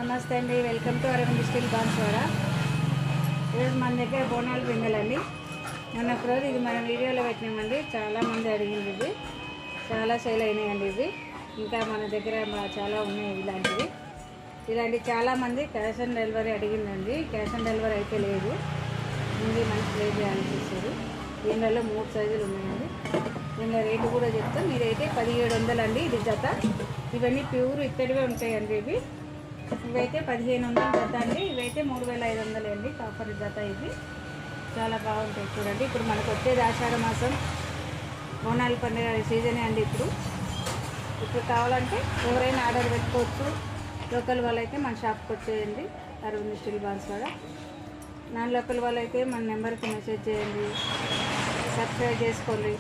నమస్తే అండి, welcome to Aravind steel Banswada. ఈరోజు మన దగ్గర బోనాలు బిందెలండి. మొన్న ఒక రోజు ఇది మన వీడియోలో పెట్టినామండి. చాలామంది అడిగింది, ఇది చాలా సేల్ అయినాయండి. ఇవి ఇంకా మన దగ్గర చాలా ఉన్నాయి ఇలాంటివి చాలామంది క్యాష్ ఆన్ డెలివరీ అడిగిందండి. క్యాష్ ఆన్ డెలివరీ అయితే లేదు, ముందు మనకి ప్లే చేయాల్సి వస్తుంది. దీనిలో 3 సైజులు ఉన్నాయండి. దీనిలో రేటు కూడా చెప్తాం. మీరైతే 1700 అండి ఇది జత. ఇవన్నీ ప్యూర్ ఇత్తడివే ఉంటాయండి. ఇవైతే 1500 జత అండి. ఇవైతే 3500 అండి. కాపర్ జత ఇది చాలా బాగుంటాయి చూడండి. ఇప్పుడు మనకు వచ్చేది ఆషాఢ మాసం బోనాల పండుగ సీజనే అండి. ఇప్పుడు కావాలంటే ఎవరైనా ఆర్డర్ పెట్టుకోవచ్చు. లోకల్ వాళ్ళైతే మన షాప్కి వచ్చేయండి, Aravind steel Banswada. Non local వాళ్ళైతే మన నెంబర్కి మెసేజ్ చేయండి, సబ్స్క్రైబ్ చేసుకోండి.